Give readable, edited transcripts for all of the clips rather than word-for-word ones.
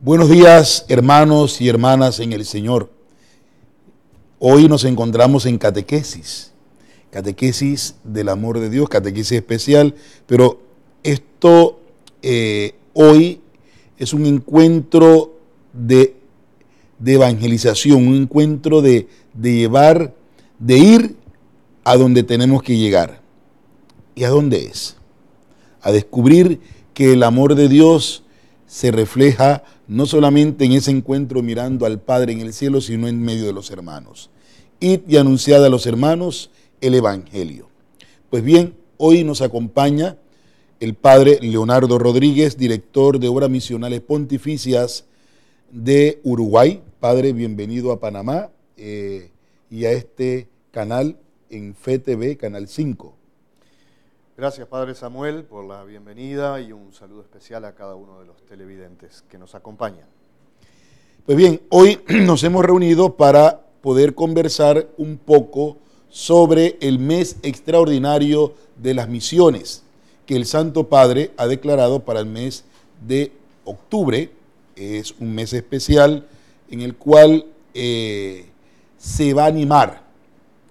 Buenos días, hermanos y hermanas en el Señor. Hoy nos encontramos en catequesis del amor de Dios, catequesis especial, pero esto hoy es un encuentro de evangelización, un encuentro de ir a donde tenemos que llegar. ¿Y a dónde es? A descubrir que el amor de Dios se refleja no solamente en ese encuentro mirando al Padre en el cielo, sino en medio de los hermanos. Id y anunciad a los hermanos el Evangelio. Pues bien, hoy nos acompaña el Padre Leonardo Rodríguez, director de Obras Misionales Pontificias de Uruguay. Padre, bienvenido a Panamá y a este canal en FETV, Canal 5. Gracias, Padre Samuel, por la bienvenida y un saludo especial a cada uno de los televidentes que nos acompañan. Pues bien, hoy nos hemos reunido para poder conversar un poco sobre el mes extraordinario de las misiones que el Santo Padre ha declarado para el mes de octubre. Es un mes especial en el cual se va a animar,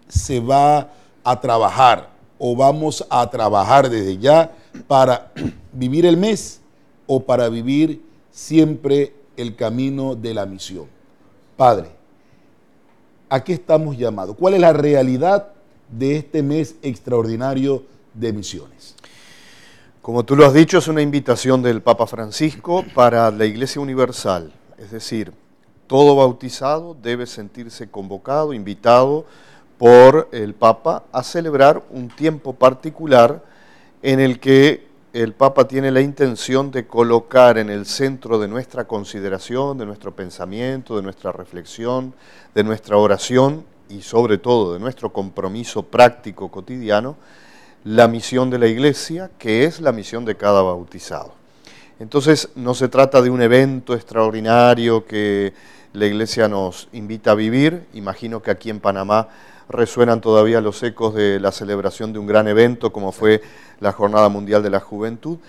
se va a trabajar o vamos a trabajar desde ya para vivir el mes o para vivir siempre el camino de la misión. Padre, ¿a qué estamos llamados? ¿Cuál es la realidad de este mes extraordinario de misiones? Como tú lo has dicho, es una invitación del Papa Francisco para la Iglesia Universal, es decir, todo bautizado debe sentirse convocado, invitado por el Papa a celebrar un tiempo particular en el que el Papa tiene la intención de colocar en el centro de nuestra consideración, de nuestro pensamiento, de nuestra reflexión, de nuestra oración y sobre todo de nuestro compromiso práctico cotidiano, la misión de la Iglesia, que es la misión de cada bautizado. Entonces no se trata de un evento extraordinario que la Iglesia nos invita a vivir. Imagino que aquí en Panamá resuenan todavía los ecos de la celebración de un gran evento como fue la Jornada Mundial de la Juventud.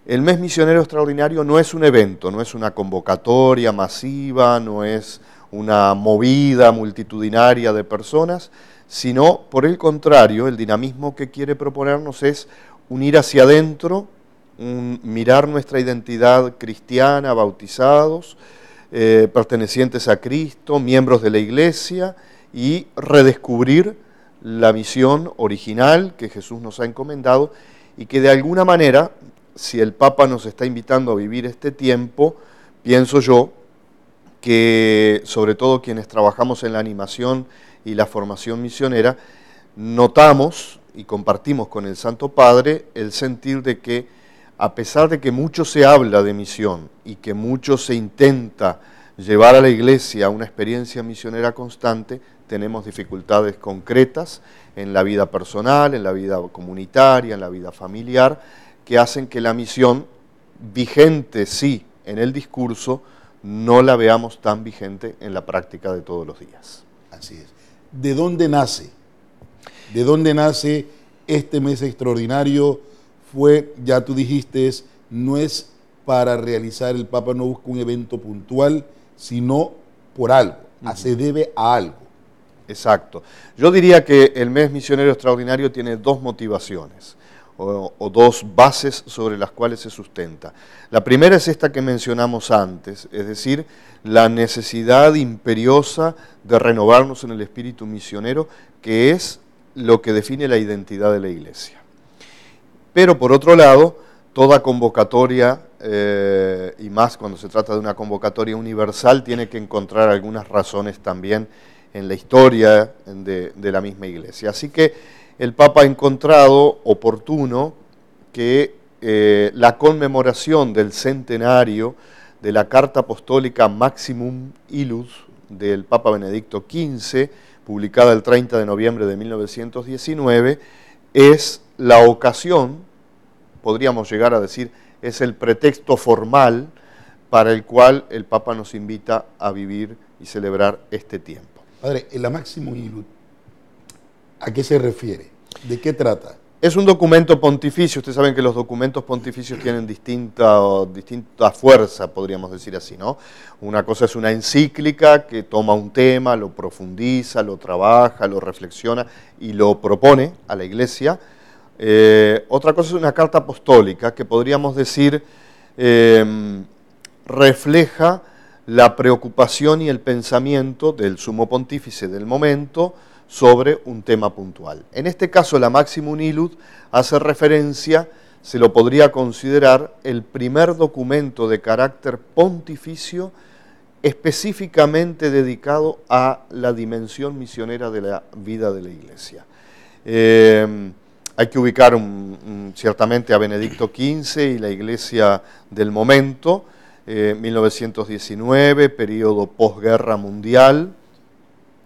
El mes misionero extraordinario no es un evento, no es una convocatoria masiva, no es una movida multitudinaria de personas, sino por el contrario, el dinamismo que quiere proponernos es unir hacia adentro, mirar nuestra identidad cristiana, bautizados, pertenecientes a Cristo, miembros de la Iglesia, y redescubrir la misión original que Jesús nos ha encomendado y que de alguna manera, si el Papa nos está invitando a vivir este tiempo, pienso yo que sobre todo quienes trabajamos en la animación y la formación misionera, notamos y compartimos con el Santo Padre el sentir de que a pesar de que mucho se habla de misión y que mucho se intenta llevar a la Iglesia a una experiencia misionera constante, tenemos dificultades concretas en la vida personal, en la vida comunitaria, en la vida familiar, que hacen que la misión, vigente sí en el discurso, no la veamos tan vigente en la práctica de todos los días. Así es. ¿De dónde nace? ¿De dónde nace este mes extraordinario? Ya tú dijiste, no es para realizar, el Papa no busca un evento puntual, sino por algo, se debe a algo. Exacto. Yo diría que el mes misionero extraordinario tiene dos motivaciones o dos bases sobre las cuales se sustenta. La primera es esta que mencionamos antes, es decir, la necesidad imperiosa de renovarnos en el espíritu misionero, que es lo que define la identidad de la Iglesia. Pero por otro lado, toda convocatoria, y más cuando se trata de una convocatoria universal, tiene que encontrar algunas razones también en la historia de la misma Iglesia. Así que el Papa ha encontrado oportuno que la conmemoración del centenario de la Carta Apostólica Maximum Illud del Papa Benedicto XV, publicada el 30 de noviembre de 1919, es la ocasión, podríamos llegar a decir, es el pretexto formal para el cual el Papa nos invita a vivir y celebrar este tiempo. Padre, la Maximum Illud, ¿a qué se refiere? ¿De qué trata? Es un documento pontificio. Ustedes saben que los documentos pontificios tienen distinta fuerza, podríamos decir así, ¿no? Una cosa es una encíclica que toma un tema, lo profundiza, lo trabaja, lo reflexiona y lo propone a la Iglesia. Otra cosa es una carta apostólica que podríamos decir refleja la preocupación y el pensamiento del sumo pontífice del momento sobre un tema puntual. En este caso, la Maximum Nihilud hace referencia, se lo podría considerar el primer documento de carácter pontificio específicamente dedicado a la dimensión misionera de la vida de la Iglesia. Hay que ubicar ciertamente a Benedicto XV y la Iglesia del momento, 1919, periodo posguerra mundial,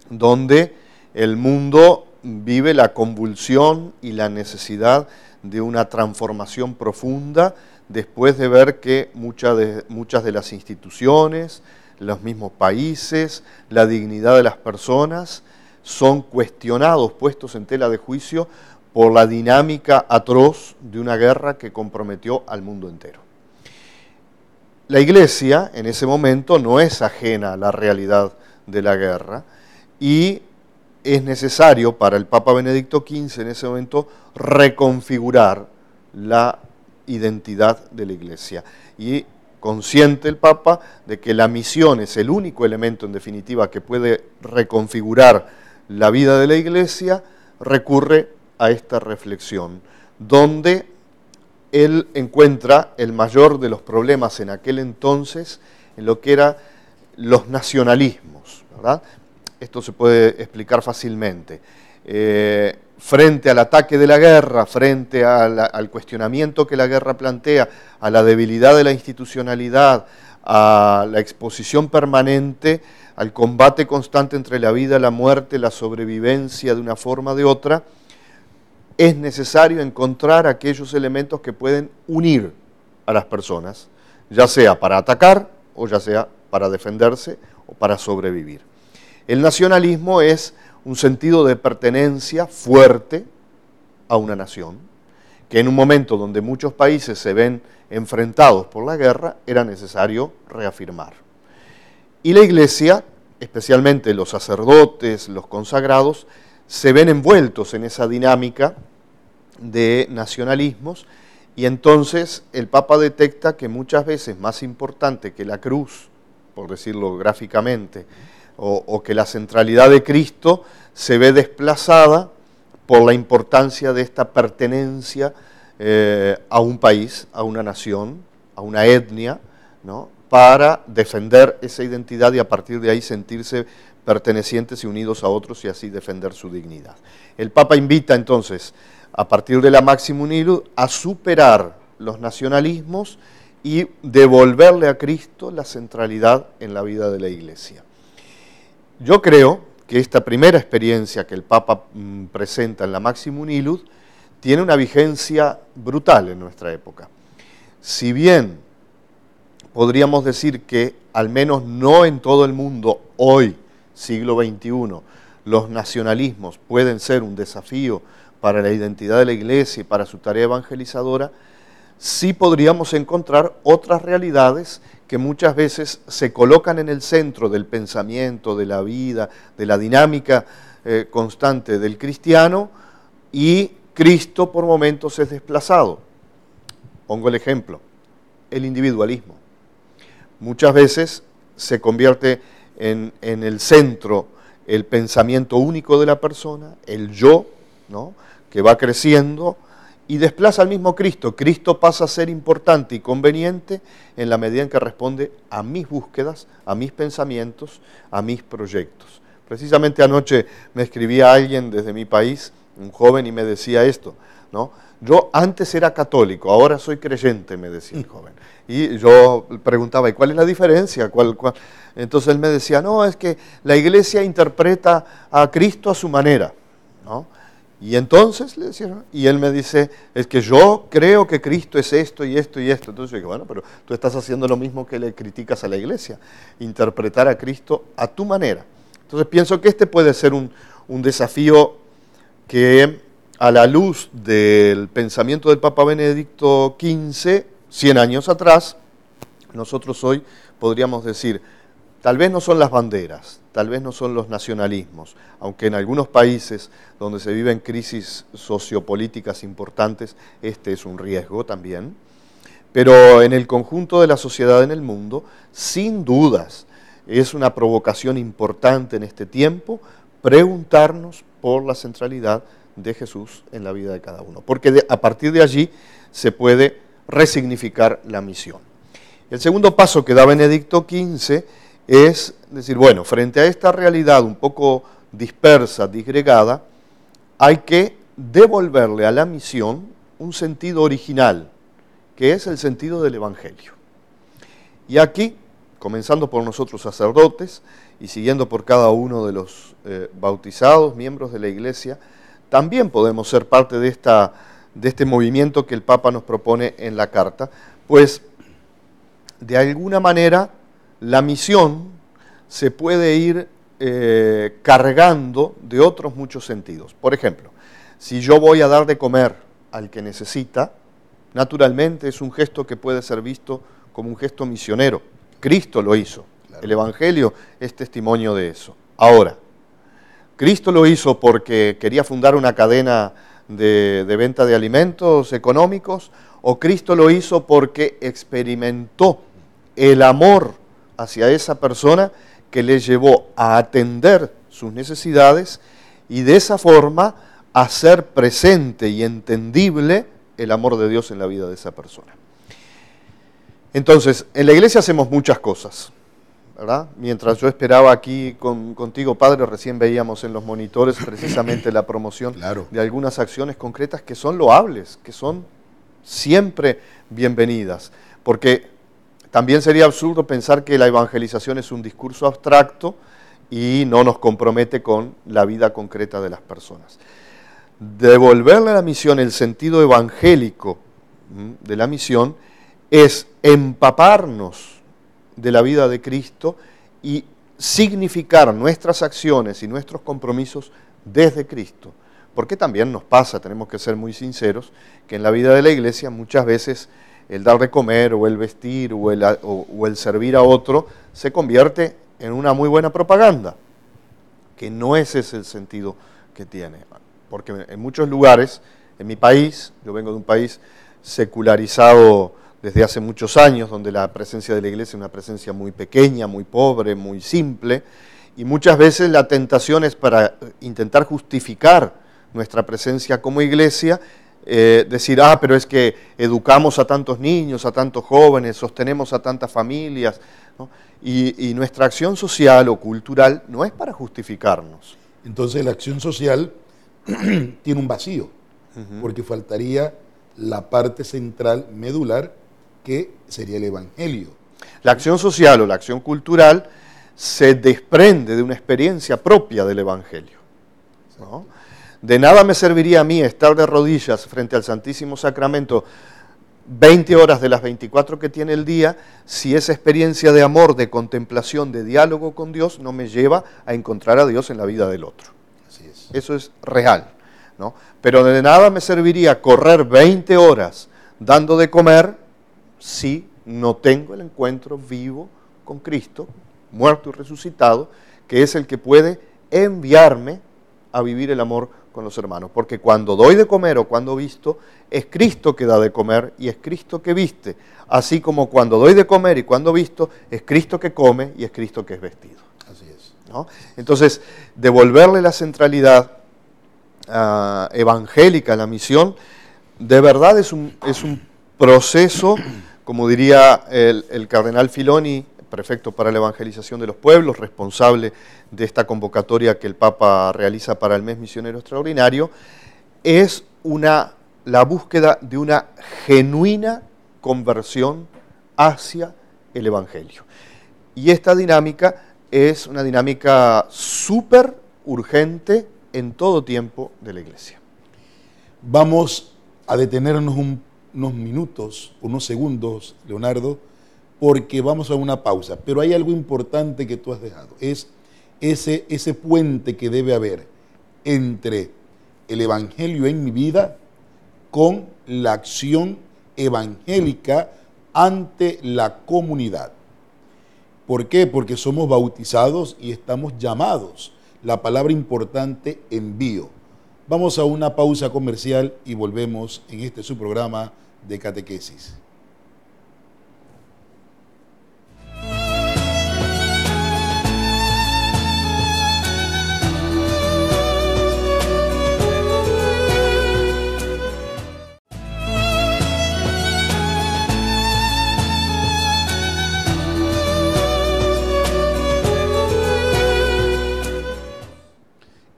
donde el mundo vive la convulsión y la necesidad de una transformación profunda después de ver que muchas de las instituciones, los mismos países, la dignidad de las personas son cuestionados, puestos en tela de juicio por la dinámica atroz de una guerra que comprometió al mundo entero. La Iglesia en ese momento no es ajena a la realidad de la guerra y es necesario para el Papa Benedicto XV en ese momento reconfigurar la identidad de la Iglesia. Y consciente el Papa de que la misión es el único elemento en definitiva que puede reconfigurar la vida de la Iglesia, recurre a esta reflexión, donde él encuentra el mayor de los problemas en aquel entonces en lo que eran los nacionalismos, ¿verdad? Esto se puede explicar fácilmente. Frente al ataque de la guerra, frente al cuestionamiento que la guerra plantea, a la debilidad de la institucionalidad, a la exposición permanente, al combate constante entre la vida, la muerte, la sobrevivencia de una forma o de otra, es necesario encontrar aquellos elementos que pueden unir a las personas, ya sea para atacar o ya sea para defenderse o para sobrevivir. El nacionalismo es un sentido de pertenencia fuerte a una nación, que en un momento donde muchos países se ven enfrentados por la guerra, era necesario reafirmar. Y la Iglesia, especialmente los sacerdotes, los consagrados, se ven envueltos en esa dinámica de nacionalismos y entonces el Papa detecta que muchas veces más importante que la cruz, por decirlo gráficamente, o que la centralidad de Cristo se ve desplazada por la importancia de esta pertenencia a un país, a una nación, a una etnia, ¿no?, para defender esa identidad y a partir de ahí sentirse pertenecientes y unidos a otros y así defender su dignidad. El Papa invita entonces, a partir de la Maximum Nihilud, a superar los nacionalismos y devolverle a Cristo la centralidad en la vida de la Iglesia. Yo creo que esta primera experiencia que el Papa presenta en la Maximum Nihilud tiene una vigencia brutal en nuestra época. Si bien podríamos decir que, al menos no en todo el mundo, hoy, siglo XXI, los nacionalismos pueden ser un desafío para la identidad de la Iglesia y para su tarea evangelizadora, sí podríamos encontrar otras realidades que muchas veces se colocan en el centro del pensamiento, de la vida, de la dinámica constante del cristiano, y Cristo por momentos es desplazado. Pongo el ejemplo, el individualismo. Muchas veces se convierte en el centro el pensamiento único de la persona, el yo, ¿no?, que va creciendo y desplaza al mismo Cristo. Cristo pasa a ser importante y conveniente en la medida en que responde a mis búsquedas, a mis pensamientos, a mis proyectos. Precisamente anoche me escribía alguien desde mi país, un joven, y me decía esto, ¿no? Yo antes era católico, ahora soy creyente, me decía el joven. Y yo preguntaba, ¿y cuál es la diferencia? Entonces él me decía, no, es que la Iglesia interpreta a Cristo a su manera, ¿no? Y entonces le decía, ¿no?, y él me dice, es que yo creo que Cristo es esto y esto y esto. Entonces yo digo, bueno, pero tú estás haciendo lo mismo que le criticas a la Iglesia, interpretar a Cristo a tu manera. Entonces pienso que este puede ser un desafío que a la luz del pensamiento del Papa Benedicto XV, 100 años atrás, nosotros hoy podríamos decir, tal vez no son las banderas, tal vez no son los nacionalismos, aunque en algunos países donde se viven crisis sociopolíticas importantes, este es un riesgo también, pero en el conjunto de la sociedad en el mundo, sin dudas, es una provocación importante en este tiempo preguntarnos por la centralidad de Jesús en la vida de cada uno, porque a partir de allí se puede resignificar la misión. El segundo paso que da Benedicto XV es decir, bueno, frente a esta realidad un poco dispersa, disgregada, hay que devolverle a la misión un sentido original, que es el sentido del Evangelio. Y aquí, comenzando por nosotros sacerdotes y siguiendo por cada uno de los bautizados, miembros de la Iglesia, también podemos ser parte de este movimiento que el Papa nos propone en la carta, pues de alguna manera la misión se puede ir cargando de otros muchos sentidos. Por ejemplo, si yo voy a dar de comer al que necesita, naturalmente es un gesto que puede ser visto como un gesto misionero. Cristo lo hizo. Claro. El Evangelio es testimonio de eso. Ahora, Cristo lo hizo porque quería fundar una cadena de venta de alimentos económicos, o Cristo lo hizo porque experimentó el amor hacia esa persona que le llevó a atender sus necesidades y de esa forma hacer presente y entendible el amor de Dios en la vida de esa persona. Entonces, en la iglesia hacemos muchas cosas, ¿verdad? Mientras yo esperaba aquí contigo, Padre, recién veíamos en los monitores precisamente la promoción claro. de algunas acciones concretas que son loables, que son siempre bienvenidas, porque también sería absurdo pensar que la evangelización es un discurso abstracto y no nos compromete con la vida concreta de las personas. Devolverle a la misión el sentido evangélico de la misión es empaparnos de la vida de Cristo y significar nuestras acciones y nuestros compromisos desde Cristo. Porque también nos pasa, tenemos que ser muy sinceros, que en la vida de la iglesia muchas veces el dar de comer o el vestir o el servir a otro se convierte en una muy buena propaganda, que no ese es el sentido que tiene. Porque en muchos lugares, en mi país, yo vengo de un país secularizado desde hace muchos años, donde la presencia de la iglesia es una presencia muy pequeña, muy pobre, muy simple, y muchas veces la tentación es para intentar justificar nuestra presencia como iglesia, decir, pero es que educamos a tantos niños, a tantos jóvenes, sostenemos a tantas familias, ¿no? Y nuestra acción social o cultural no es para justificarnos. Entonces la acción social tiene un vacío, porque faltaría la parte central, medular, que sería el Evangelio. La acción social o la acción cultural se desprende de una experiencia propia del Evangelio, ¿no? De nada me serviría a mí estar de rodillas frente al Santísimo Sacramento 20 horas de las 24 que tiene el día, si esa experiencia de amor, de contemplación, de diálogo con Dios no me lleva a encontrar a Dios en la vida del otro. Así es. Eso es real, ¿no? Pero de nada me serviría correr 20 horas dando de comer si no tengo el encuentro vivo con Cristo, muerto y resucitado, que es el que puede enviarme a vivir el amor con los hermanos. Porque cuando doy de comer o cuando visto, es Cristo que da de comer y es Cristo que viste. Así como cuando doy de comer y cuando visto, es Cristo que come y es Cristo que es vestido. Así es. ¿No? Entonces, devolverle la centralidad evangélica a la misión, de verdad es un proceso, como diría el cardenal Filoni, prefecto para la evangelización de los pueblos, responsable de esta convocatoria que el Papa realiza para el mes misionero extraordinario, es la búsqueda de una genuina conversión hacia el Evangelio. Y esta dinámica es una dinámica súper urgente en todo tiempo de la Iglesia. Vamos a detenernos unos minutos, unos segundos, Leonardo, porque vamos a una pausa. Pero hay algo importante que tú has dejado, es ese puente que debe haber entre el Evangelio en mi vida con la acción evangélica ante la comunidad. ¿Por qué? Porque somos bautizados y estamos llamados. La palabra importante, envío. Vamos a una pausa comercial y volvemos en este su programa de catequesis.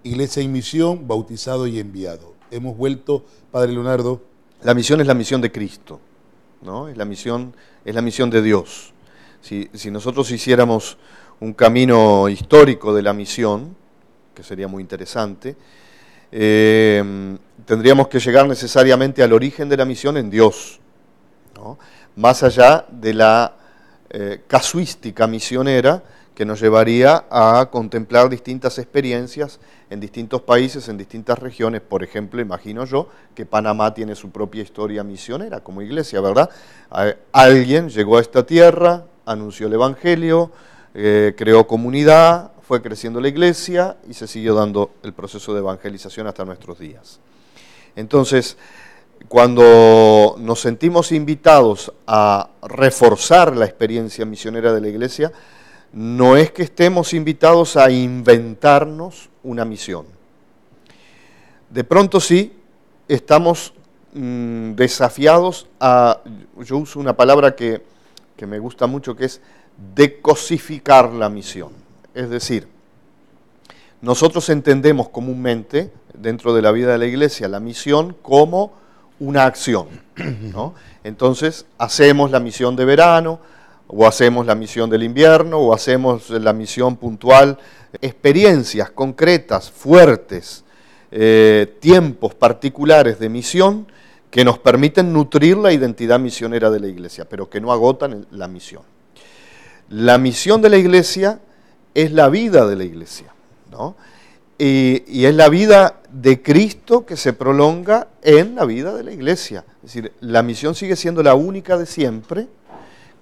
Iglesia en misión, bautizado y enviado. Hemos vuelto, Padre Leonardo. La misión es la misión de Cristo, ¿no? Es la misión de Dios. Si nosotros hiciéramos un camino histórico de la misión, que sería muy interesante, tendríamos que llegar necesariamente al origen de la misión en Dios, ¿no? Más allá de la casuística misionera que nos llevaría a contemplar distintas experiencias en distintos países, en distintas regiones. Por ejemplo, imagino yo que Panamá tiene su propia historia misionera como iglesia, ¿verdad? Alguien llegó a esta tierra, anunció el Evangelio, creó comunidad, fue creciendo la iglesia y se siguió dando el proceso de evangelización hasta nuestros días. Entonces, cuando nos sentimos invitados a reforzar la experiencia misionera de la iglesia, no es que estemos invitados a inventarnos una misión. De pronto sí, estamos desafiados a, yo uso una palabra que me gusta mucho, que es decosificar la misión. Es decir, nosotros entendemos comúnmente, dentro de la vida de la iglesia, la misión como una acción, ¿no? Entonces, hacemos la misión de verano, o hacemos la misión del invierno, o hacemos la misión puntual, experiencias concretas, fuertes, tiempos particulares de misión que nos permiten nutrir la identidad misionera de la iglesia, pero que no agotan la misión. La misión de la iglesia es la vida de la iglesia, ¿no? Y es la vida de Cristo que se prolonga en la vida de la iglesia. Es decir, la misión sigue siendo la única de siempre,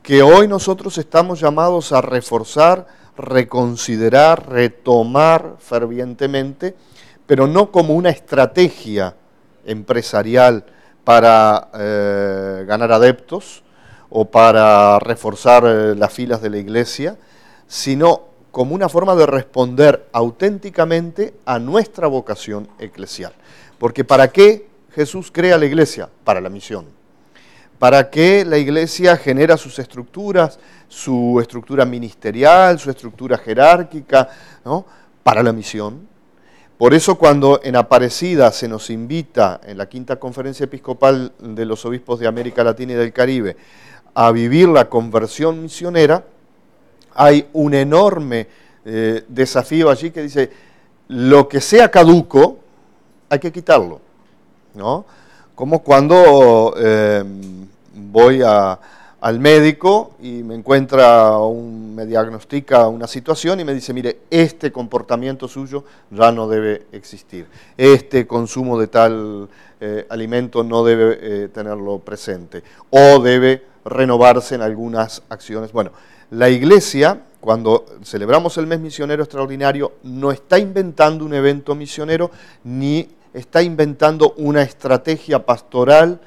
que hoy nosotros estamos llamados a reforzar, reconsiderar, retomar fervientemente, pero no como una estrategia empresarial para ganar adeptos o para reforzar las filas de la iglesia, sino como una forma de responder auténticamente a nuestra vocación eclesial. Porque ¿para qué Jesús crea la iglesia? Para la misión. ¿Para qué la iglesia genera sus estructuras, su estructura ministerial, su estructura jerárquica, ¿no? Para la misión. Por eso cuando en Aparecida se nos invita, en la Quinta Conferencia Episcopal de los Obispos de América Latina y del Caribe, a vivir la conversión misionera, hay un enorme desafío allí que dice, lo que sea caduco, hay que quitarlo, ¿no? Como cuando voy al médico y me diagnostica una situación y me dice, mire, este comportamiento suyo ya no debe existir, este consumo de tal alimento no debe tenerlo presente, o debe renovarse en algunas acciones. Bueno, la iglesia, cuando celebramos el mes misionero extraordinario, no está inventando un evento misionero, ni está inventando una estrategia pastoral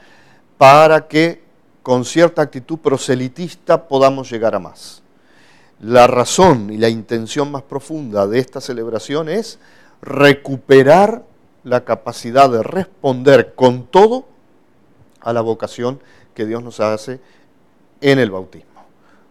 para que con cierta actitud proselitista podamos llegar a más. La razón y la intención más profunda de esta celebración es recuperar la capacidad de responder con todo a la vocación que Dios nos hace en el bautismo,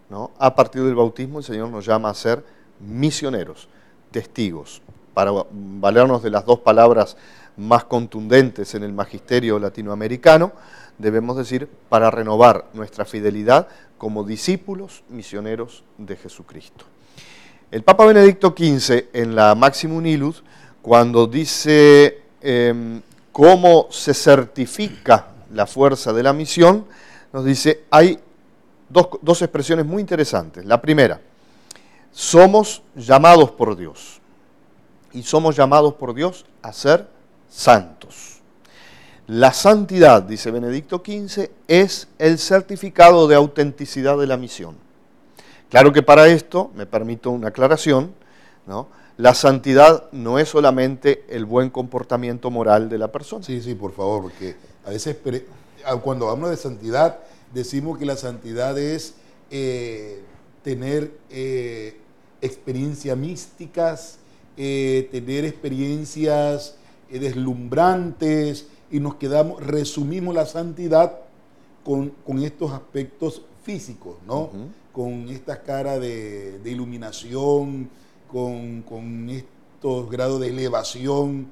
¿no? A partir del bautismo el Señor nos llama a ser misioneros, testigos, para valernos de las dos palabras más contundentes en el magisterio latinoamericano, debemos decir, para renovar nuestra fidelidad como discípulos misioneros de Jesucristo. El Papa Benedicto XV, en la Maximus Nihilus, cuando dice cómo se certifica la fuerza de la misión, nos dice, hay dos expresiones muy interesantes. La primera, somos llamados por Dios, y somos llamados por Dios a ser santos. La santidad, dice Benedicto XV, es el certificado de autenticidad de la misión. Claro que para esto, me permito una aclaración, ¿no? La santidad no es solamente el buen comportamiento moral de la persona. Sí, sí, por favor, porque a veces cuando hablamos de santidad, decimos que la santidad es tener experiencias místicas, tener experiencias deslumbrantes, y resumimos la santidad con estos aspectos físicos, ¿no? Con esta cara de iluminación, con estos grados de elevación.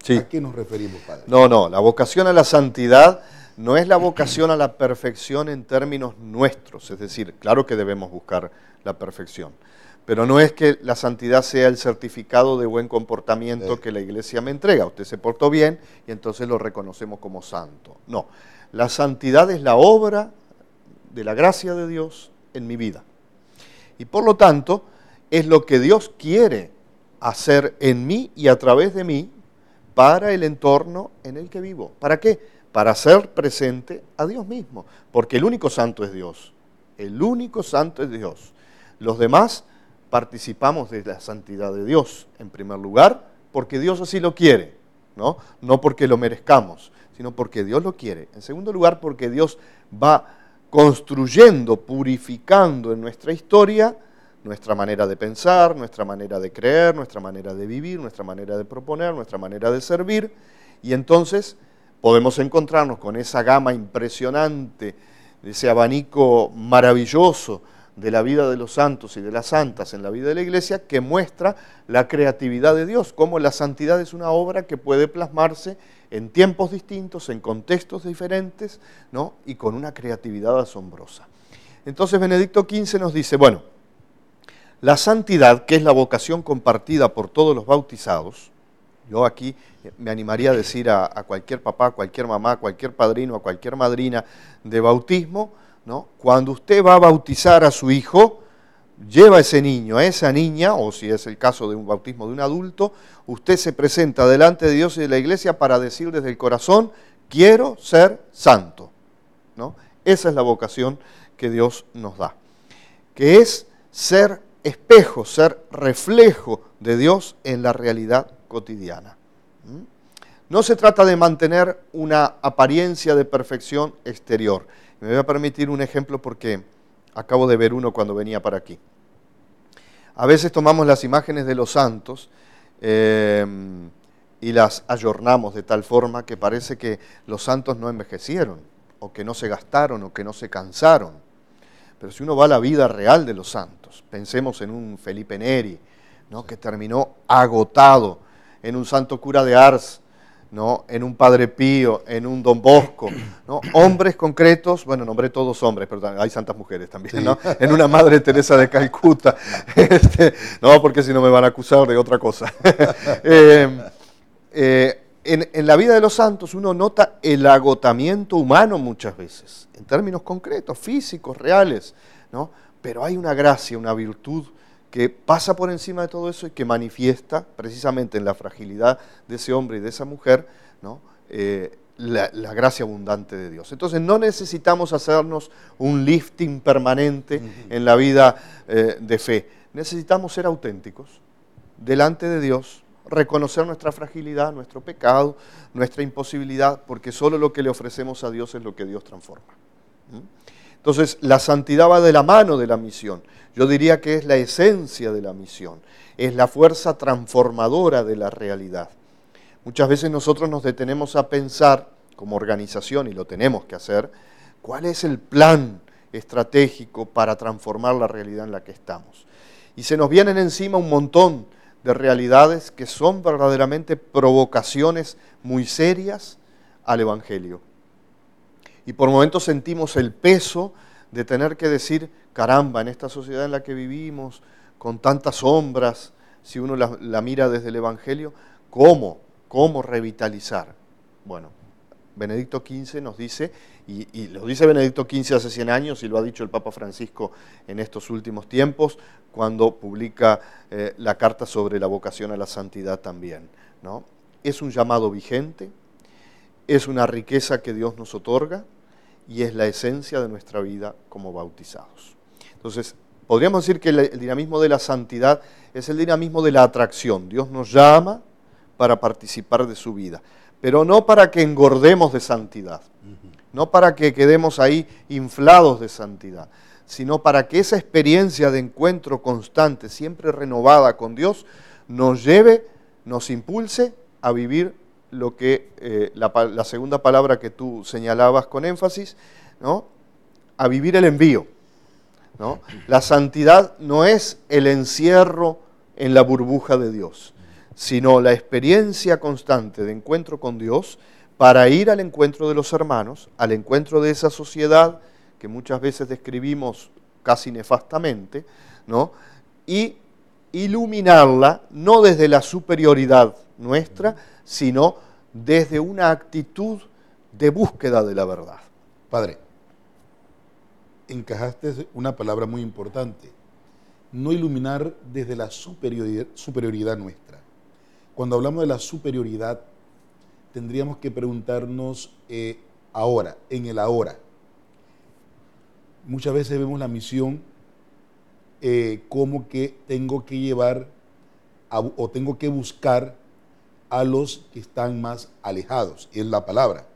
Sí. ¿A qué nos referimos, Padre? No, la vocación a la santidad no es la vocación a la perfección en términos nuestros, es decir, claro que debemos buscar la perfección, pero no es que la santidad sea el certificado de buen comportamiento que la Iglesia me entrega. Usted se portó bien y entonces lo reconocemos como santo. No, la santidad es la obra de la gracia de Dios en mi vida. Y por lo tanto, es lo que Dios quiere hacer en mí y a través de mí para el entorno en el que vivo. ¿Para qué? Para hacer presente a Dios mismo, porque el único santo es Dios. El único santo es Dios. Los demás participamos de la santidad de Dios, en primer lugar, porque Dios así lo quiere, ¿no? No porque lo merezcamos, sino porque Dios lo quiere. En segundo lugar, porque Dios va construyendo, purificando en nuestra historia nuestra manera de pensar, nuestra manera de creer, nuestra manera de vivir, nuestra manera de proponer, nuestra manera de servir, y entonces podemos encontrarnos con esa gama impresionante, ese abanico maravilloso de la vida de los santos y de las santas en la vida de la Iglesia, que muestra la creatividad de Dios, cómo la santidad es una obra que puede plasmarse en tiempos distintos, en contextos diferentes, ¿no? Y con una creatividad asombrosa. Entonces Benedicto XV nos dice, bueno, la santidad, que es la vocación compartida por todos los bautizados, yo aquí me animaría a decir a cualquier papá, a cualquier mamá, a cualquier padrino, a cualquier madrina de bautismo, ¿no? Cuando usted va a bautizar a su hijo, lleva a ese niño, a esa niña, o si es el caso de un bautismo de un adulto, usted se presenta delante de Dios y de la Iglesia para decir desde el corazón, quiero ser santo, ¿no? Esa es la vocación que Dios nos da, que es ser espejo, ser reflejo de Dios en la realidad cotidiana. No se trata de mantener una apariencia de perfección exterior. Me voy a permitir un ejemplo porque acabo de ver uno cuando venía para aquí. A veces tomamos las imágenes de los santos y las ayornamos de tal forma que parece que los santos no envejecieron, o que no se gastaron, o que no se cansaron. Pero si uno va a la vida real de los santos, pensemos en un Felipe Neri, ¿no? Que terminó agotado, en un santo cura de Ars, ¿no? En un Padre Pío, en un Don Bosco, ¿no? Hombres concretos, bueno, nombré todos hombres, pero hay santas mujeres también, sí, ¿no? En una Madre Teresa de Calcuta, no, porque si no me van a acusar de otra cosa. En la vida de los santos uno nota el agotamiento humano muchas veces, en términos concretos, físicos, reales, ¿no? Pero hay una gracia, una virtud que pasa por encima de todo eso y que manifiesta precisamente en la fragilidad de ese hombre y de esa mujer, ¿no? La gracia abundante de Dios. Entonces no necesitamos hacernos un lifting permanente en la vida de fe. Necesitamos ser auténticos delante de Dios, reconocer nuestra fragilidad, nuestro pecado, nuestra imposibilidad, porque solo lo que le ofrecemos a Dios es lo que Dios transforma. Entonces, la santidad va de la mano de la misión. Yo diría que es la esencia de la misión, es la fuerza transformadora de la realidad. Muchas veces nosotros nos detenemos a pensar, como organización, y lo tenemos que hacer, cuál es el plan estratégico para transformar la realidad en la que estamos. Y se nos vienen encima un montón de realidades que son verdaderamente provocaciones muy serias al Evangelio. Y por momentos sentimos el peso de tener que decir, caramba, en esta sociedad en la que vivimos, con tantas sombras, si uno la mira desde el Evangelio, ¿cómo revitalizar? Bueno, Benedicto XV nos dice, y lo dice Benedicto XV hace 100 años, y lo ha dicho el Papa Francisco en estos últimos tiempos, cuando publica la carta sobre la vocación a la santidad también, ¿no? es un llamado vigente, es una riqueza que Dios nos otorga y es la esencia de nuestra vida como bautizados. Entonces, podríamos decir que el dinamismo de la santidad es el dinamismo de la atracción. Dios nos llama para participar de su vida, pero no para que engordemos de santidad, no para que quedemos ahí inflados de santidad, sino para que esa experiencia de encuentro constante, siempre renovada con Dios, nos lleve, nos impulse a vivir lo que la segunda palabra que tú señalabas con énfasis, ¿no? A vivir el envío, ¿no? La santidad no es el encierro en la burbuja de Dios, sino la experiencia constante de encuentro con Dios para ir al encuentro de los hermanos, al encuentro de esa sociedad que muchas veces describimos casi nefastamente, ¿no? Y iluminarla no desde la superioridad nuestra, sino desde una actitud de búsqueda de la verdad. Padre, encajaste una palabra muy importante, no iluminar desde la superioridad nuestra. Cuando hablamos de la superioridad, tendríamos que preguntarnos ahora, en el ahora. Muchas veces vemos la misión como que tengo que llevar o tengo que buscar a los que están más alejados, es la palabra.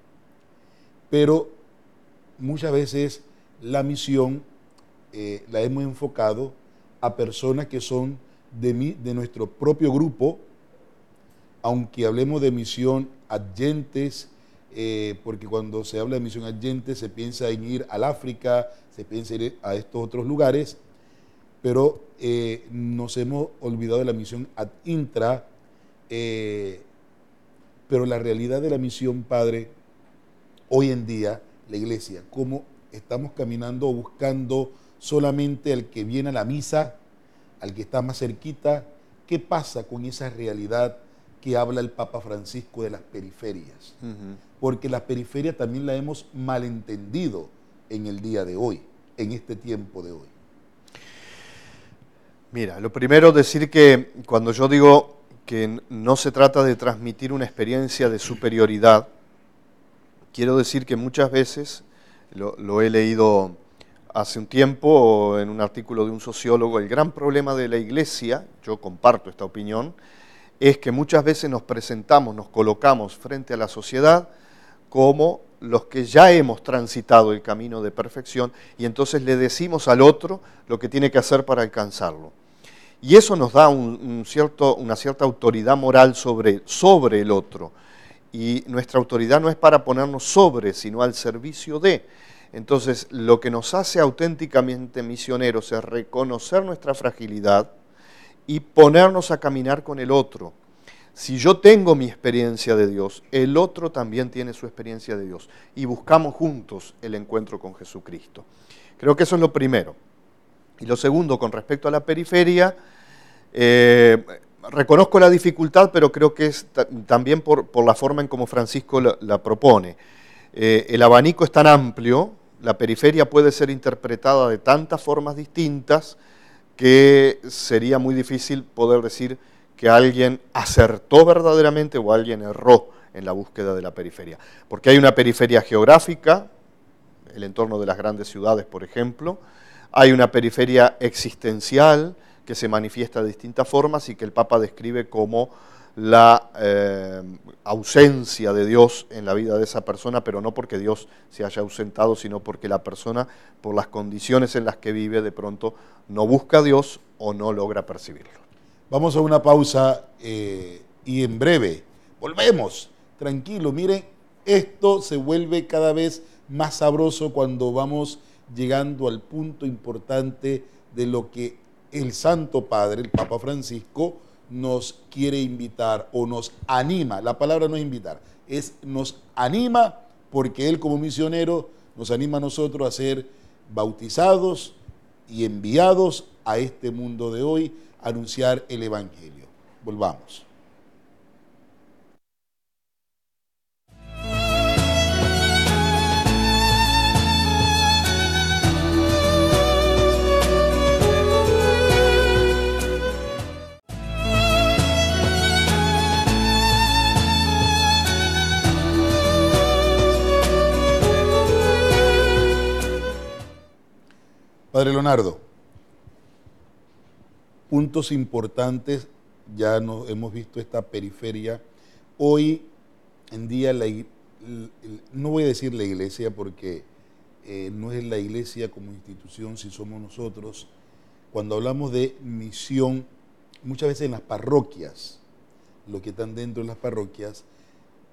Pero muchas veces la misión la hemos enfocado a personas que son de nuestro propio grupo, aunque hablemos de misión adyentes, porque cuando se habla de misión adyente se piensa en ir al África, se piensa en ir a estos otros lugares, pero nos hemos olvidado de la misión ad intra, pero la realidad de la misión, Padre, hoy en día, la iglesia, cómo estamos caminando buscando solamente al que viene a la misa, al que está más cerquita. ¿Qué pasa con esa realidad que habla el Papa Francisco de las periferias? Porque las periferias también la hemos malentendido en el día de hoy, en este tiempo de hoy. Mira, lo primero decir que cuando yo digo que no se trata de transmitir una experiencia de superioridad, quiero decir que muchas veces, lo he leído hace un tiempo en un artículo de un sociólogo, el gran problema de la iglesia, yo comparto esta opinión, es que muchas veces nos presentamos, nos colocamos frente a la sociedad como los que ya hemos transitado el camino de perfección y entonces le decimos al otro lo que tiene que hacer para alcanzarlo. Y eso nos da una cierta autoridad moral sobre el otro. Y nuestra autoridad no es para ponernos sobre, sino al servicio de. Entonces, lo que nos hace auténticamente misioneros es reconocer nuestra fragilidad y ponernos a caminar con el otro. Si yo tengo mi experiencia de Dios, el otro también tiene su experiencia de Dios. Y buscamos juntos el encuentro con Jesucristo. Creo que eso es lo primero. Y lo segundo, con respecto a la periferia, reconozco la dificultad, pero creo que es también por la forma en cómo Francisco la propone. El abanico es tan amplio, la periferia puede ser interpretada de tantas formas distintas que sería muy difícil poder decir que alguien acertó verdaderamente o alguien erró en la búsqueda de la periferia. Porque hay una periferia geográfica, el entorno de las grandes ciudades, por ejemplo, hay una periferia existencial que se manifiesta de distintas formas y que el Papa describe como la ausencia de Dios en la vida de esa persona, pero no porque Dios se haya ausentado, sino porque la persona, por las condiciones en las que vive, de pronto no busca a Dios o no logra percibirlo. Vamos a una pausa y en breve volvemos. Tranquilo, miren, esto se vuelve cada vez más sabroso cuando vamos llegando al punto importante de lo que el Santo Padre, el Papa Francisco, nos quiere invitar o nos anima. La palabra no es invitar, es nos anima, porque Él como misionero nos anima a nosotros a ser bautizados y enviados a este mundo de hoy a anunciar el Evangelio. Volvamos. Padre Leonardo, puntos importantes, ya hemos visto esta periferia. Hoy en día, no voy a decir la iglesia porque no es la iglesia como institución, si somos nosotros. Cuando hablamos de misión, muchas veces en las parroquias, los que están dentro de las parroquias,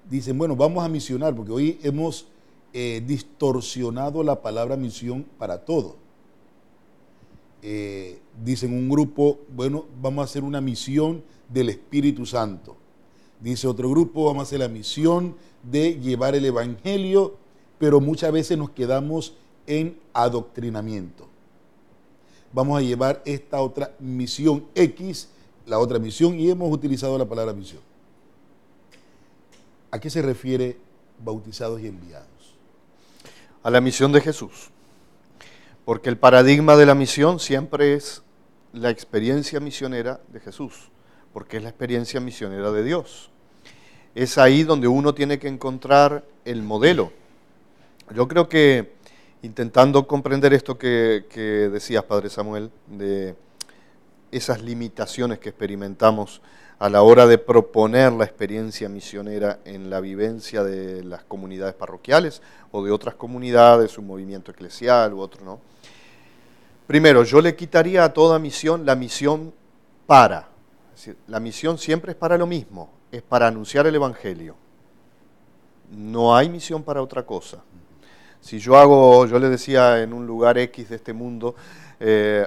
dicen, bueno, vamos a misionar, porque hoy hemos distorsionado la palabra misión para todo. Dicen un grupo, bueno, vamos a hacer una misión del Espíritu Santo. Dice otro grupo, vamos a hacer la misión de llevar el Evangelio, pero muchas veces nos quedamos en adoctrinamiento. Vamos a llevar esta otra misión X, la otra misión, y hemos utilizado la palabra misión. ¿A qué se refiere bautizados y enviados? A la misión de Jesús. Porque el paradigma de la misión siempre es la experiencia misionera de Jesús, porque es la experiencia misionera de Dios. Es ahí donde uno tiene que encontrar el modelo. Yo creo que, intentando comprender esto que decías, Padre Samuel, de esas limitaciones que experimentamos a la hora de proponer la experiencia misionera en la vivencia de las comunidades parroquiales o de otras comunidades, un movimiento eclesial u otro, ¿no? Primero, yo le quitaría a toda misión la misión para. Es decir, la misión siempre es para lo mismo, es para anunciar el Evangelio. No hay misión para otra cosa. Si yo le decía en un lugar X de este mundo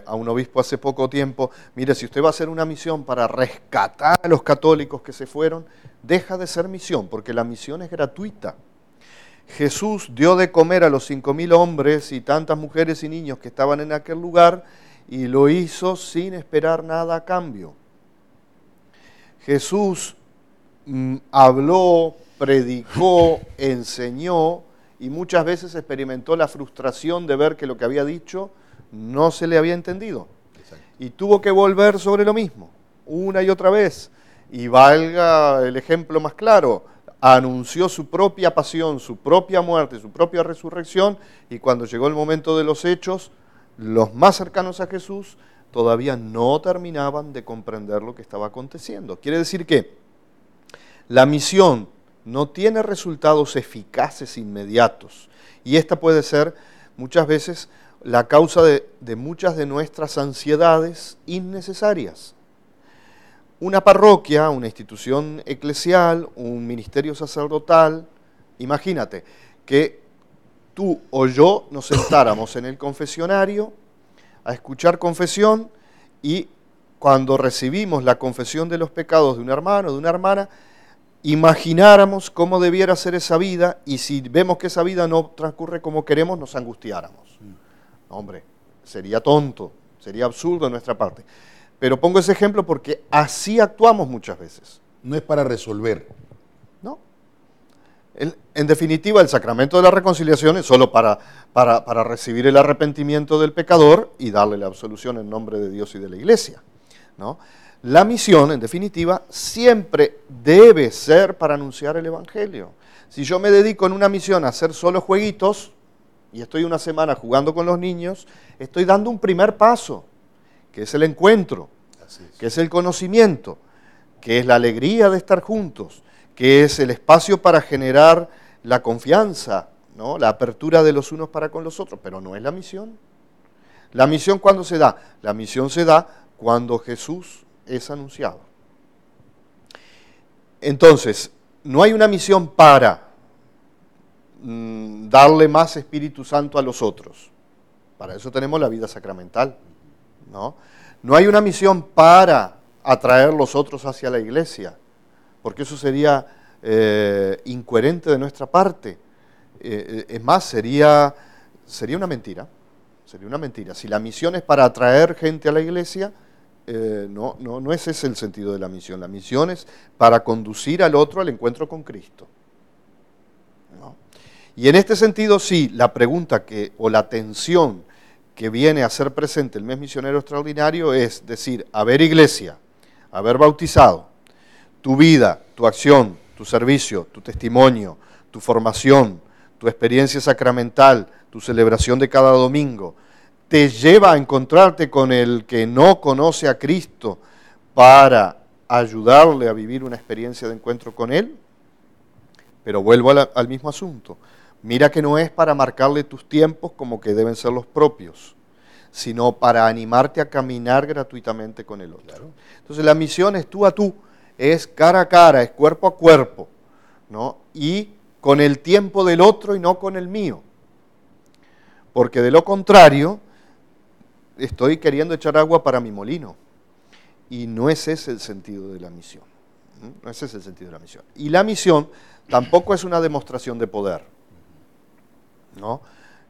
a un obispo hace poco tiempo, mire, si usted va a hacer una misión para rescatar a los católicos que se fueron, deja de ser misión, porque la misión es gratuita. Jesús dio de comer a los 5.000 hombres y tantas mujeres y niños que estaban en aquel lugar y lo hizo sin esperar nada a cambio. Jesús habló, predicó, enseñó y muchas veces experimentó la frustración de ver que lo que había dicho no se le había entendido. Exacto. Y tuvo que volver sobre lo mismo, una y otra vez. Y valga el ejemplo más claro, anunció su propia pasión, su propia muerte, su propia resurrección, y cuando llegó el momento de los hechos, los más cercanos a Jesús todavía no terminaban de comprender lo que estaba aconteciendo. Quiere decir que la misión no tiene resultados eficaces inmediatos, y esta puede ser muchas veces la causa de muchas de nuestras ansiedades innecesarias. Una parroquia, una institución eclesial, un ministerio sacerdotal, imagínate que tú o yo nos sentáramos en el confesionario a escuchar confesión y cuando recibimos la confesión de los pecados de un hermano o de una hermana, imagináramos cómo debiera ser esa vida y si vemos que esa vida no transcurre como queremos, nos angustiáramos. Hombre, sería tonto, sería absurdo de nuestra parte. Pero pongo ese ejemplo porque así actuamos muchas veces. No es para resolver. No. En definitiva, el sacramento de la reconciliación es solo para recibir el arrepentimiento del pecador y darle la absolución en nombre de Dios y de la Iglesia, ¿no? La misión, en definitiva, siempre debe ser para anunciar el Evangelio. Si yo me dedico en una misión a hacer solo jueguitos y estoy una semana jugando con los niños, estoy dando un primer paso, que es el encuentro, que es el conocimiento, que es la alegría de estar juntos, que es el espacio para generar la confianza, ¿no? La apertura de los unos para con los otros, pero no es la misión. ¿La misión cuándo se da? La misión se da cuando Jesús es anunciado. Entonces, no hay una misión para darle más Espíritu Santo a los otros. Para eso tenemos la vida sacramental, ¿no? No hay una misión para atraer los otros hacia la iglesia, porque eso sería incoherente de nuestra parte. Es más, sería una mentira. Sería una mentira. Si la misión es para atraer gente a la iglesia, no es ese el sentido de la misión. La misión es para conducir al otro al encuentro con Cristo, ¿no? Y en este sentido, sí, la pregunta o la tensión que viene a ser presente el mes misionero extraordinario es decir, a ver iglesia, haber bautizado, tu vida, tu acción, tu servicio, tu testimonio, tu formación, tu experiencia sacramental, tu celebración de cada domingo, te lleva a encontrarte con el que no conoce a Cristo para ayudarle a vivir una experiencia de encuentro con Él. Pero vuelvo al mismo asunto. Mira que no es para marcarle tus tiempos como que deben ser los propios, sino para animarte a caminar gratuitamente con el otro. Claro. Entonces la misión es tú a tú, es cara a cara, es cuerpo a cuerpo, ¿no? Y con el tiempo del otro y no con el mío. Porque de lo contrario, estoy queriendo echar agua para mi molino. Y no es ese el sentido de la misión. No ese es el sentido de la misión. Y la misión tampoco es una demostración de poder, ¿no?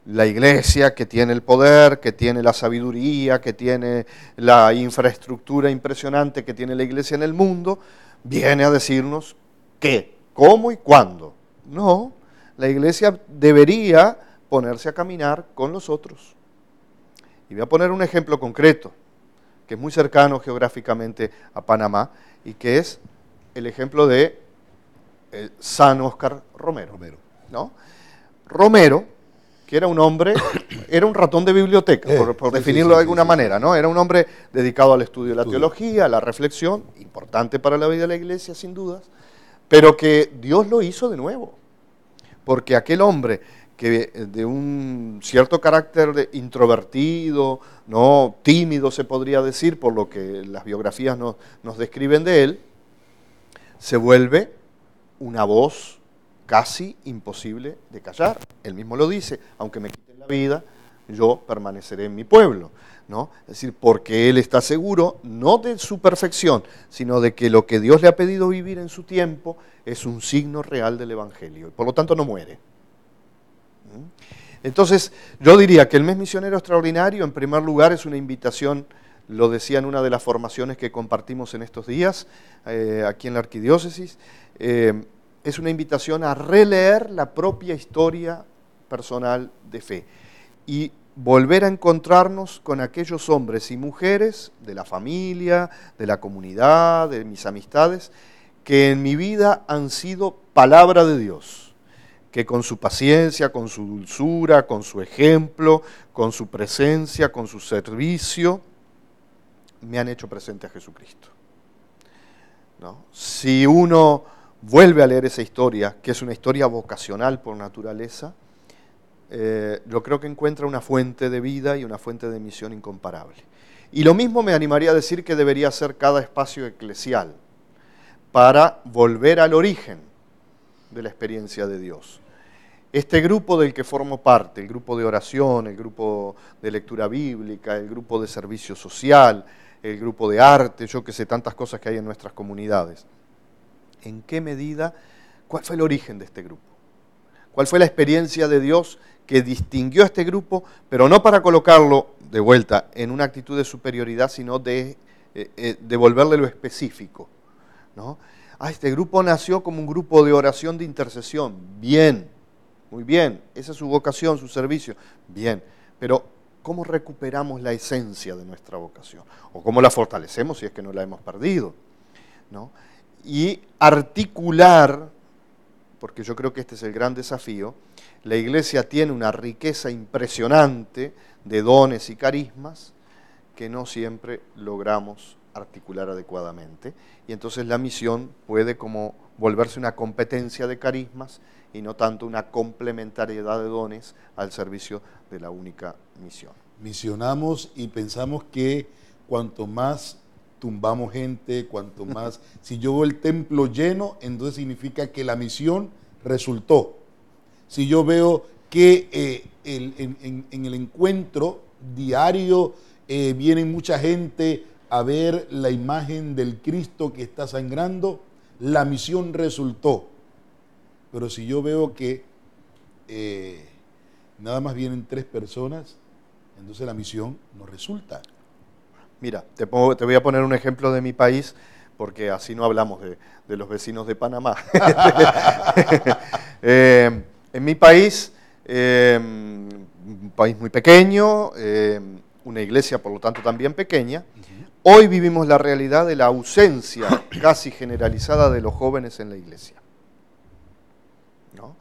La iglesia que tiene el poder, que tiene la sabiduría, que tiene la infraestructura impresionante que tiene la iglesia en el mundo, viene a decirnos qué, cómo y cuándo. No, la iglesia debería ponerse a caminar con los otros. Y voy a poner un ejemplo concreto, que es muy cercano geográficamente a Panamá, y que es el ejemplo de San Óscar Romero. ¿No? Romero, que era un hombre, era un ratón de biblioteca, por definirlo de alguna manera, ¿no? Era un hombre dedicado al estudio de la teología, a la reflexión, importante para la vida de la iglesia, sin dudas, pero que Dios lo hizo de nuevo, porque aquel hombre que de un cierto carácter introvertido, no tímido se podría decir, por lo que las biografías nos describen de él, se vuelve una voz casi imposible de callar. Él mismo lo dice, aunque me quiten la vida, yo permaneceré en mi pueblo, ¿no? Es decir, porque él está seguro, no de su perfección, sino de que lo que Dios le ha pedido vivir en su tiempo es un signo real del Evangelio, y por lo tanto no muere. Entonces, yo diría que el mes misionero extraordinario, en primer lugar, es una invitación, lo decía en una de las formaciones que compartimos en estos días, aquí en la arquidiócesis, es una invitación a releer la propia historia personal de fe y volver a encontrarnos con aquellos hombres y mujeres de la familia, de la comunidad, de mis amistades, que en mi vida han sido palabra de Dios, que con su paciencia, con su dulzura, con su ejemplo, con su presencia, con su servicio, me han hecho presente a Jesucristo, ¿no? Si uno vuelve a leer esa historia, que es una historia vocacional por naturaleza, yo creo que encuentra una fuente de vida y una fuente de misión incomparable. Y lo mismo me animaría a decir que debería ser cada espacio eclesial, para volver al origen de la experiencia de Dios. Este grupo del que formo parte, el grupo de oración, el grupo de lectura bíblica, el grupo de servicio social, el grupo de arte, yo que sé, tantas cosas que hay en nuestras comunidades. ¿En qué medida, cuál fue el origen de este grupo? ¿Cuál fue la experiencia de Dios que distinguió a este grupo, pero no para colocarlo de vuelta en una actitud de superioridad, sino de devolverle lo específico, ¿no? Este grupo nació como un grupo de oración de intercesión. Bien, muy bien, esa es su vocación, su servicio. Bien, pero ¿cómo recuperamos la esencia de nuestra vocación? ¿O cómo la fortalecemos si es que no la hemos perdido, ¿no? Y articular, porque yo creo que este es el gran desafío, la iglesia tiene una riqueza impresionante de dones y carismas que no siempre logramos articular adecuadamente, y entonces la misión puede como volverse una competencia de carismas y no tanto una complementariedad de dones al servicio de la única misión. Misionamos y pensamos que cuanto más tumbamos gente, cuanto más... Si yo veo el templo lleno, entonces significa que la misión resultó. Si yo veo que en el encuentro diario viene mucha gente a ver la imagen del Cristo que está sangrando, la misión resultó. Pero si yo veo que nada más vienen 3 personas, entonces la misión no resulta. Mira, te voy a poner un ejemplo de mi país, porque así no hablamos de los vecinos de Panamá. En mi país, un país muy pequeño, una iglesia por lo tanto también pequeña, hoy vivimos la realidad de la ausencia casi generalizada de los jóvenes en la iglesia, ¿no?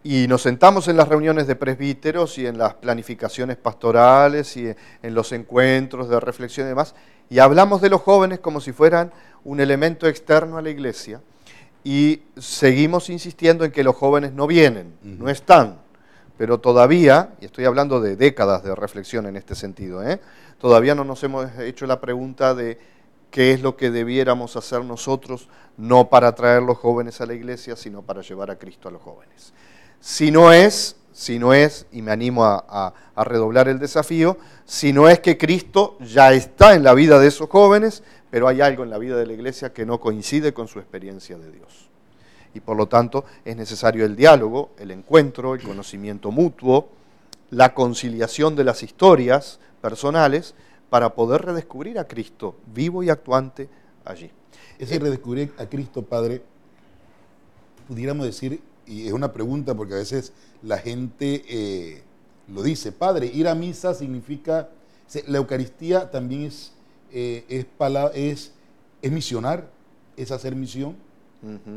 Y nos sentamos en las reuniones de presbíteros y en las planificaciones pastorales y en los encuentros de reflexión y demás, y hablamos de los jóvenes como si fueran un elemento externo a la iglesia, y seguimos insistiendo en que los jóvenes no vienen, no están, pero todavía, y estoy hablando de décadas de reflexión en este sentido, todavía no nos hemos hecho la pregunta de qué es lo que debiéramos hacer nosotros, no para traer los jóvenes a la iglesia, sino para llevar a Cristo a los jóvenes. Si no es, y me animo a redoblar el desafío, si no es que Cristo ya está en la vida de esos jóvenes, pero hay algo en la vida de la iglesia que no coincide con su experiencia de Dios. Y por lo tanto es necesario el diálogo, el encuentro, el conocimiento mutuo, la conciliación de las historias personales para poder redescubrir a Cristo vivo y actuante allí. Ese redescubrir a Cristo, Padre, pudiéramos decir, y es una pregunta porque a veces la gente lo dice, Padre, ir a misa significa, la Eucaristía también es misionar, es hacer misión,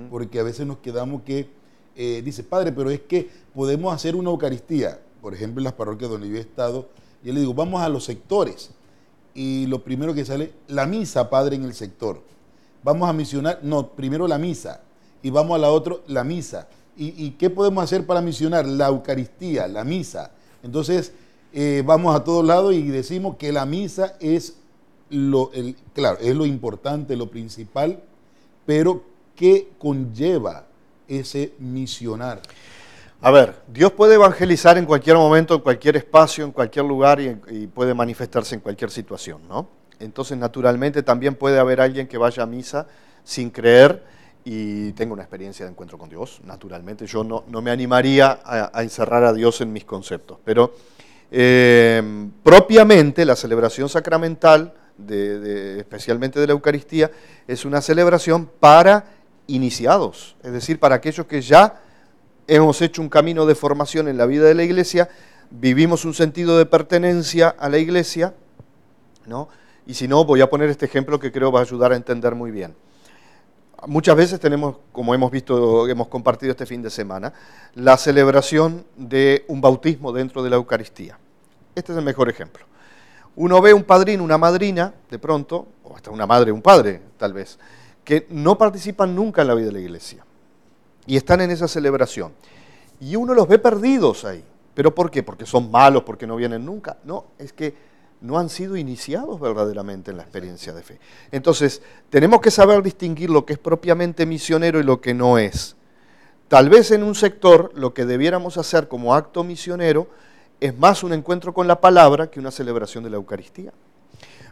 porque a veces nos quedamos que, dice, Padre, pero es que podemos hacer una Eucaristía, por ejemplo en las parroquias donde yo he estado, yo le digo, vamos a los sectores, y lo primero que sale, la misa, Padre, en el sector, vamos a misionar, no, primero la misa, y vamos a la otra, la misa. ¿Y qué podemos hacer para misionar? La Eucaristía, la misa. Entonces, vamos a todos lados y decimos que la misa es claro, es lo importante, lo principal, pero ¿qué conlleva ese misionar? A ver, Dios puede evangelizar en cualquier momento, en cualquier espacio, en cualquier lugar y puede manifestarse en cualquier situación, ¿no? Entonces, naturalmente, también puede haber alguien que vaya a misa sin creer y tenga una experiencia de encuentro con Dios, naturalmente. Yo no me animaría a encerrar a Dios en mis conceptos, pero propiamente la celebración sacramental, especialmente de la Eucaristía, es una celebración para iniciados, es decir, para aquellos que ya hemos hecho un camino de formación en la vida de la Iglesia, vivimos un sentido de pertenencia a la Iglesia, ¿no? Y si no, voy a poner este ejemplo que creo va a ayudar a entender muy bien. Muchas veces tenemos, como hemos visto, hemos compartido este fin de semana, la celebración de un bautismo dentro de la Eucaristía. Este es el mejor ejemplo. Uno ve un padrino, una madrina, de pronto, o hasta una madre, un padre, tal vez, que no participan nunca en la vida de la iglesia y están en esa celebración. Y uno los ve perdidos ahí. ¿Pero por qué? ¿Porque son malos, porque no vienen nunca? No, es que no han sido iniciados verdaderamente en la experiencia de fe. Entonces, tenemos que saber distinguir lo que es propiamente misionero y lo que no es. Tal vez en un sector lo que debiéramos hacer como acto misionero es más un encuentro con la palabra que una celebración de la Eucaristía.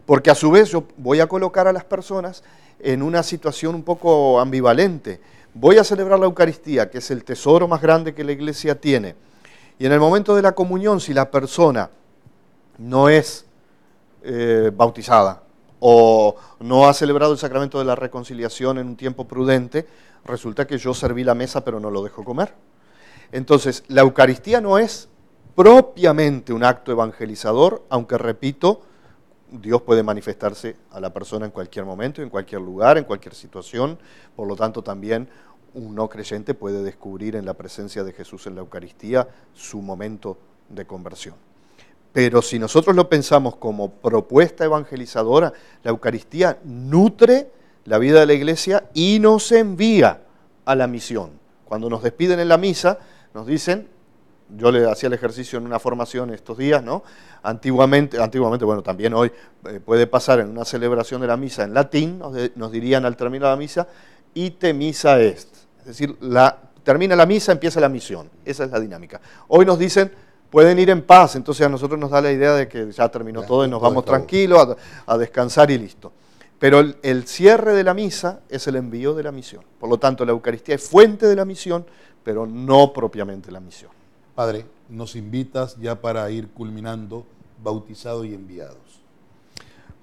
Porque a su vez yo voy a colocar a las personas en una situación un poco ambivalente. Voy a celebrar la Eucaristía, que es el tesoro más grande que la Iglesia tiene. Y en el momento de la comunión, si la persona no es bautizada o no ha celebrado el sacramento de la reconciliación en un tiempo prudente, resulta que yo serví la mesa pero no lo dejo comer. Entonces, la Eucaristía no es propiamente un acto evangelizador, aunque repito, Dios puede manifestarse a la persona en cualquier momento, en cualquier lugar, en cualquier situación, por lo tanto también un no creyente puede descubrir en la presencia de Jesús en la Eucaristía su momento de conversión. Pero si nosotros lo pensamos como propuesta evangelizadora, la Eucaristía nutre la vida de la Iglesia y nos envía a la misión. Cuando nos despiden en la misa, nos dicen, yo le hacía el ejercicio en una formación estos días, ¿no? Antiguamente, bueno, también hoy puede pasar en una celebración de la misa en latín, nos dirían al terminar la misa, ite missa est. Es decir, termina la misa, empieza la misión. Esa es la dinámica. Hoy nos dicen, pueden ir en paz, entonces a nosotros nos da la idea de que ya terminó todo y nos vamos tranquilos a descansar y listo. Pero el cierre de la misa es el envío de la misión. Por lo tanto, la Eucaristía es fuente de la misión, pero no propiamente la misión. Padre, nos invitas ya para ir culminando, bautizados y enviados.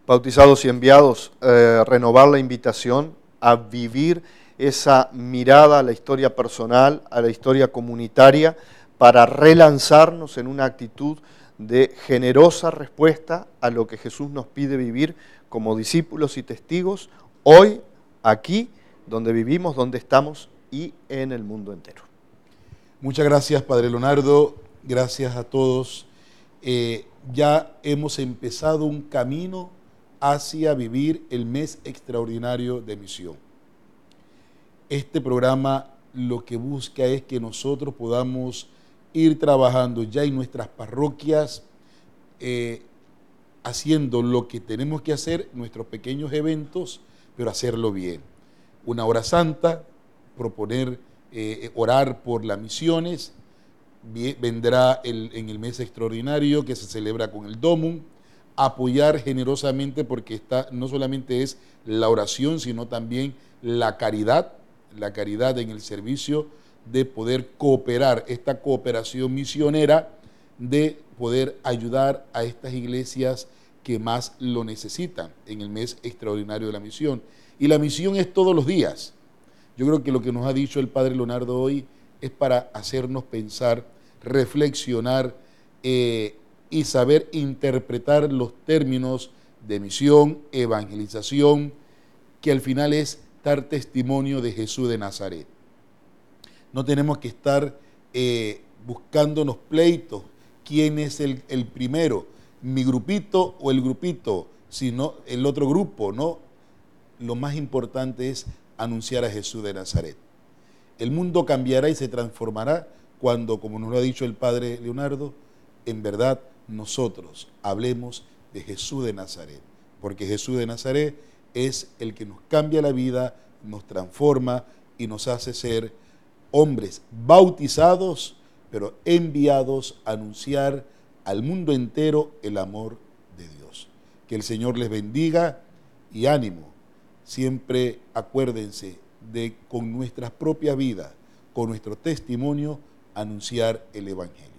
Bautizados y enviados, renovar la invitación a vivir esa mirada a la historia personal, a la historia comunitaria, para relanzarnos en una actitud de generosa respuesta a lo que Jesús nos pide vivir como discípulos y testigos, hoy, aquí, donde vivimos, donde estamos y en el mundo entero. Muchas gracias, Padre Leonardo. Gracias a todos. Ya hemos empezado un camino hacia vivir el mes extraordinario de misión. Este programa lo que busca es que nosotros podamos ir trabajando ya en nuestras parroquias, haciendo lo que tenemos que hacer, nuestros pequeños eventos, pero hacerlo bien. Una hora santa, proponer, orar por las misiones, vendrá en el mes extraordinario que se celebra con el Domum, apoyar generosamente porque no solamente es la oración, sino también la caridad en el servicio de poder cooperar, esta cooperación misionera, de poder ayudar a estas iglesias que más lo necesitan en el mes extraordinario de la misión. Y la misión es todos los días. Yo creo que lo que nos ha dicho el Padre Leonardo hoy es para hacernos pensar, reflexionar y saber interpretar los términos de misión, evangelización, que al final es dar testimonio de Jesús de Nazaret. No tenemos que estar buscándonos pleitos, quién es el primero, mi grupito o el grupito, sino el otro grupo, ¿no? Lo más importante es anunciar a Jesús de Nazaret. El mundo cambiará y se transformará cuando, como nos lo ha dicho el Padre Leonardo, en verdad nosotros hablemos de Jesús de Nazaret, porque Jesús de Nazaret es el que nos cambia la vida, nos transforma y nos hace ser hombres bautizados, pero enviados a anunciar al mundo entero el amor de Dios. Que el Señor les bendiga y ánimo. Siempre acuérdense de con nuestras propias vidas, con nuestro testimonio, anunciar el Evangelio.